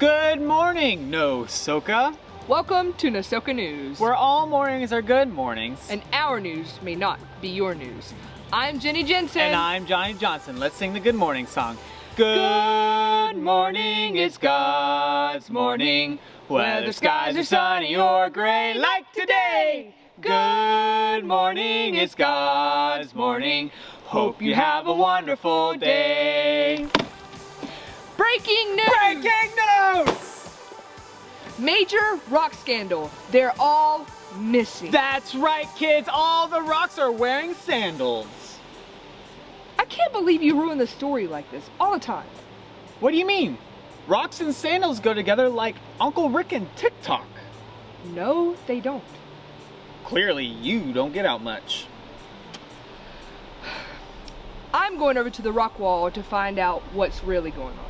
Good morning, Nosoca. Welcome to Nosoca News, Where all mornings are good mornings. and our news may not be your news. I'm Jenny Jensen. And I'm Johnny Johnson. Let's sing the good morning song. Good morning, it's God's morning. Whether skies are sunny or gray like today. Good morning, it's God's morning. Hope you have a wonderful day. Breaking news! Breaking news! Major rock scandal. They're all missing. That's right, kids. All the rocks are wearing sandals. I can't believe you ruin the story like this all the time. What do you mean? Rocks and sandals go together like Uncle Rick and TikTok. No, they don't. Clearly, you don't get out much. I'm going over to the rock wall to find out what's really going on.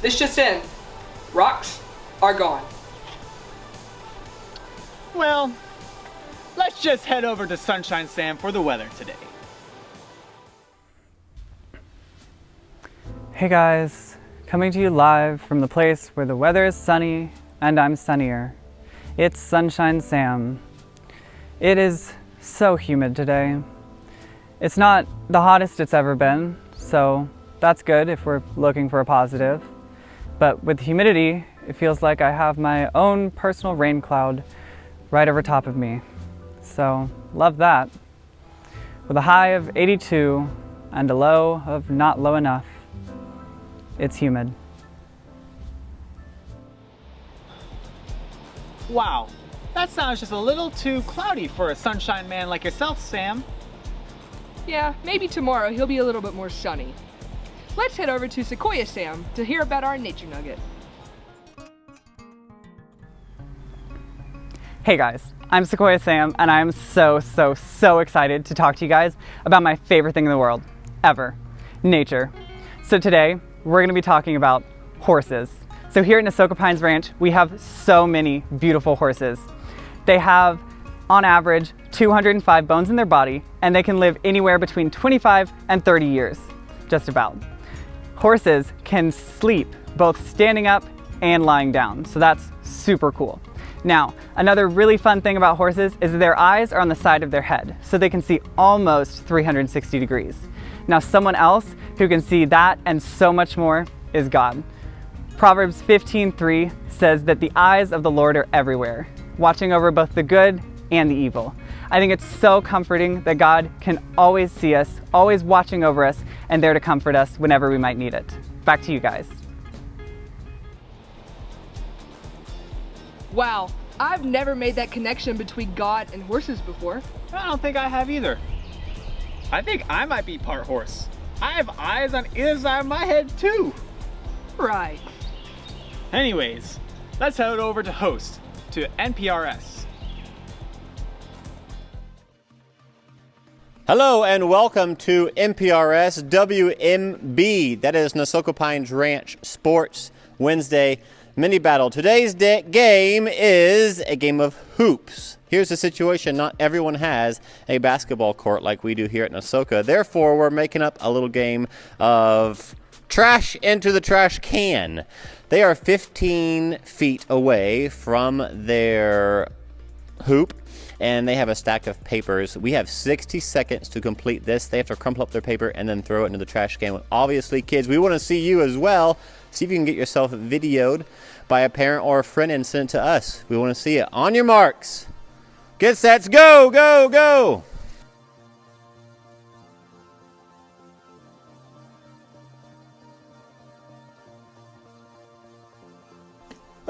This just in. Rocks are gone. Well, let's just head over to Sunshine Sam for the weather today. Hey guys, coming to you live from the place where the weather is sunny and I'm sunnier. It's Sunshine Sam. It is so humid today. It's not the hottest it's ever been, so that's good if we're looking for a positive. But with the humidity, it feels like I have my own personal rain cloud right over top of me. So, love that. With a high of 82 and a low of not low enough, it's humid. Wow, that sounds just a little too cloudy for a sunshine man like yourself, Sam. Yeah, maybe tomorrow he'll be a little bit more sunny. Let's head over to Sequoia Sam to hear about our nature nugget. Hey guys, I'm Sequoia Sam and I'm so excited to talk to you guys about my favorite thing in the world, ever, nature. So today, we're gonna be talking about horses. So here at Nosoca Pines Ranch, we have so many beautiful horses. They have, on average, 205 bones in their body, and they can live anywhere between 25 and 30 years, just about. Horses can sleep both standing up and lying down, so that's super cool. Now, another really fun thing about horses is their eyes are on the side of their head, so they can see almost 360 degrees. Now, someone else who can see that and so much more is God. Proverbs 15:3 says that the eyes of the Lord are everywhere, watching over both the good and the evil. I think it's so comforting that God can always see us, always watching over us, and there to comfort us whenever we might need it. Back to you guys. Wow, I've never made that connection between God and horses before. I don't think I have either. I think I might be part horse. I have eyes on either side of my head too. Right. Anyways, let's head over to host, to NPRS. Hello and welcome to NPRS WMB. That is Nosoca Pines Ranch Sports Wednesday mini battle. Today's game is a game of hoops. Here's the situation. Not everyone has a basketball court like we do here at Nosoca. Therefore, we're making up a little game of trash into the trash can. They are 15 feet away from their hoop, and they have a stack of papers. We have 60 seconds to complete this. They have to crumple up their paper and then throw it into the trash can. Obviously, kids, we want to see you as well. See if you can get yourself videoed by a parent or a friend and send it to us. We want to see it. On your marks. Get set, go, go, go.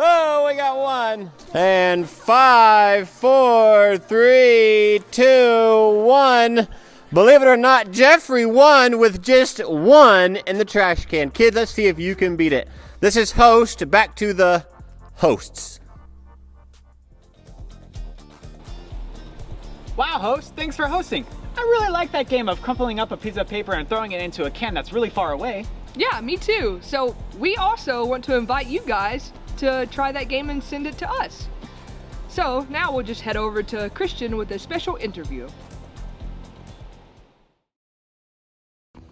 Oh, we got one. And 5, 4, 3, 2, 1. Believe it or not, Jeffrey won with just one in the trash can. Kids, let's see if you can beat it. This is host. Back to the hosts. Wow, host, thanks for hosting. I really like that game of crumpling up a piece of paper and throwing it into a can that's really far away. Yeah, me too. So we also want to invite you guys to try that game and send it to us. So now we'll just head over to Christian with a special interview.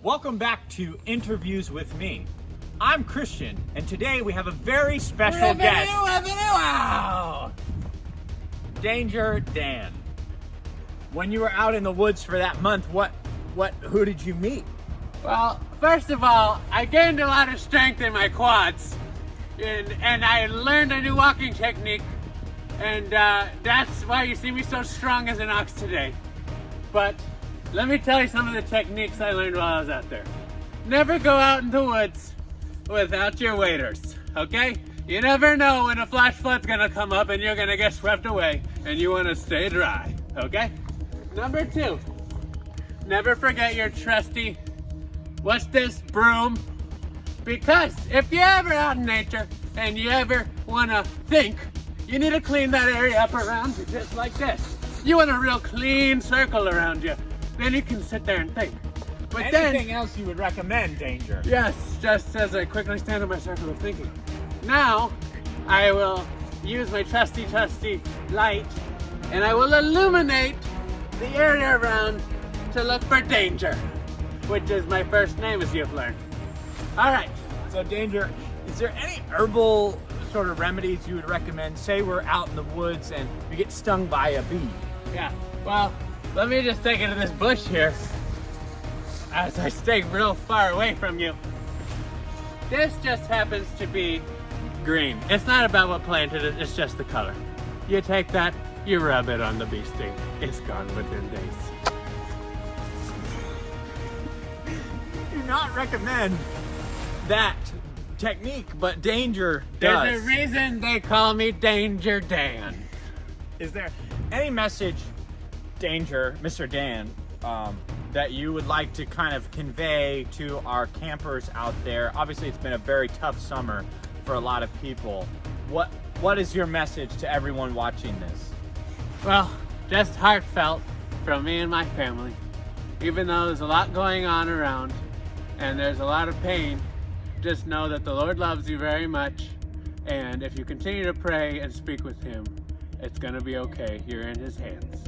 Welcome back to Interviews with Me. I'm Christian, and today we have a very special guest. Wow! Danger Dan. When you were out in the woods for that month, who did you meet? Well, first of all, I gained a lot of strength in my quads, and I learned a new walking technique, and that's why you see me so strong as an ox today. But let me tell you some of the techniques I learned while I was out there. Never go out in the woods without your waders, okay? You never know when a flash flood's gonna come up and you're gonna get swept away, and you wanna stay dry, okay? Number 2, never forget your trusty, what's this, broom? Because if you're ever out in nature and you ever wanna think, you need to clean that area up around you just like this. You want a real clean circle around you. Then you can sit there and think. But Anything else you would recommend, Danger? yes, just as I quickly stand in my circle of thinking. Now, I will use my trusty light, and I will illuminate the area around to look for danger, which is my first name, as you've learned. All right. So Danger, is there any herbal sort of remedies you would recommend? Say we're out in the woods and we get stung by a bee. Yeah, well, let me just take it to this bush here as I stay real far away from you. This just happens to be green. It's not about what plant it is, it's just the color. You take that, you rub it on the bee sting. It's gone within days. Do not recommend that technique, but Danger does. There's a reason they call me Danger Dan. Is there any message, Danger, Mr. Dan, that you would like to kind of convey to our campers out there? Obviously, it's been a very tough summer for a lot of people. What is your message to everyone watching this? Well, just heartfelt from me and my family. Even though there's a lot going on around and there's a lot of pain, just know that the Lord loves you very much, and if you continue to pray and speak with Him, it's gonna be okay. You're in His hands.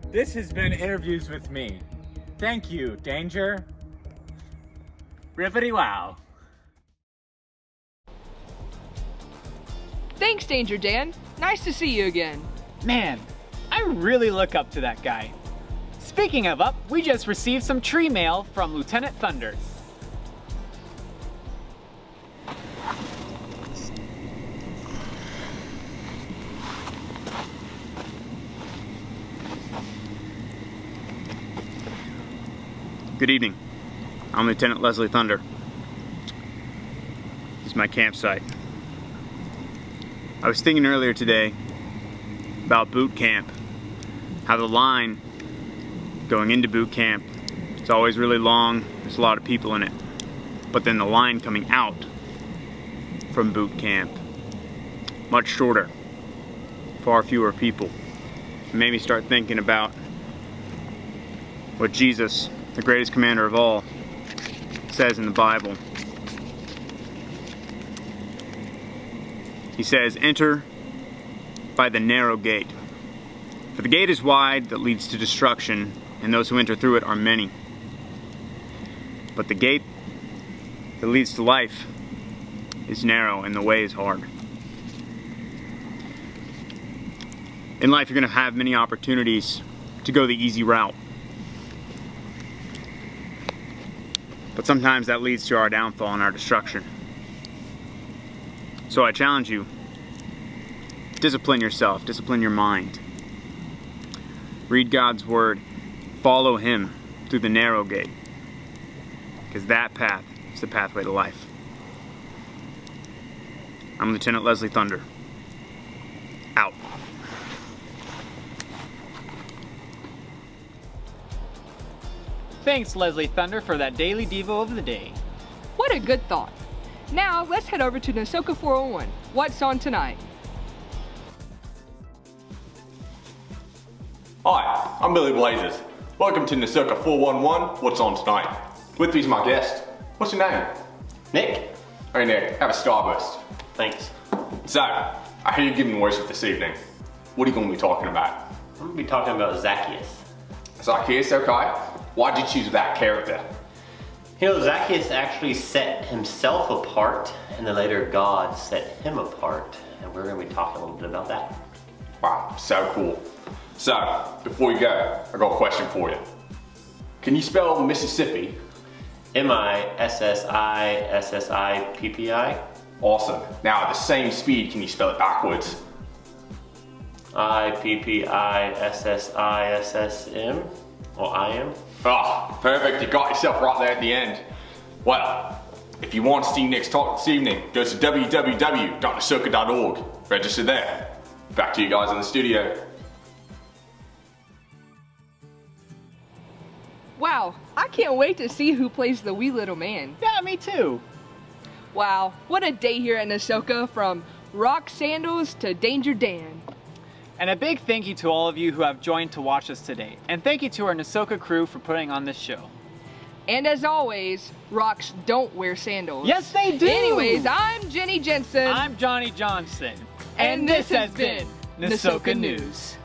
This has been Interviews with Me. Thank you, Danger. Rippity wow. Thanks, Danger Dan. Nice to see you again. Man, I really look up to that guy. Speaking of up, we just received some tree mail from Lieutenant Thunder. Good evening. I'm Lieutenant Leslie Thunder. This is my campsite. I was thinking earlier today about boot camp, how the line going into boot camp is always really long, there's a lot of people in it, but then the line coming out from boot camp, much shorter, far fewer people. It made me start thinking about what Jesus, the greatest commander of all, says in the Bible. He says, "Enter by the narrow gate. For the gate is wide that leads to destruction, and those who enter through it are many. But the gate that leads to life is narrow, and the way is hard." In life, you're going to have many opportunities to go the easy route. But sometimes that leads to our downfall and our destruction. So I challenge you, discipline yourself, discipline your mind. Read God's word, follow Him through the narrow gate, because that path is the pathway to life. I'm Lieutenant Leslie Thunder. Out. Thanks, Leslie Thunder, for that daily Devo of the day. What a good thought. Now, let's head over to Nosoca 401. What's on tonight? Hi, I'm Billy Blazers. Welcome to Nosoca 411. What's on tonight? With me's my guest. What's your name? Nick? Hey Nick, have a starburst. Thanks. So, I hear you're giving worship this evening. What are you going to be talking about? I'm going to be talking about Zacchaeus. Zacchaeus, okay. Why'd you choose that character? You know, Zacchaeus actually set himself apart, and then later God set him apart. And we're going to be talking a little bit about that. Wow, so cool. So, before you go, I got a question for you. Can you spell Mississippi? Mississippi. Awesome. Now, at the same speed, can you spell it backwards? Ippississm, or IM. Ah, perfect. You got yourself right there at the end. Well, if you want to see Nick's talk this evening, go to www.nosoca.org. Register there. Back to you guys in the studio. Wow, I can't wait to see who plays the wee little man. Yeah, me too. Wow, what a day here at Nosoca, from rock sandals to Danger Dan. And a big thank you to all of you who have joined to watch us today. And thank you to our Nosoca crew for putting on this show. And as always, rocks don't wear sandals. Yes, they do! Anyways, I'm Jenny Jensen. I'm Johnny Johnson. And this has been Nosoca News.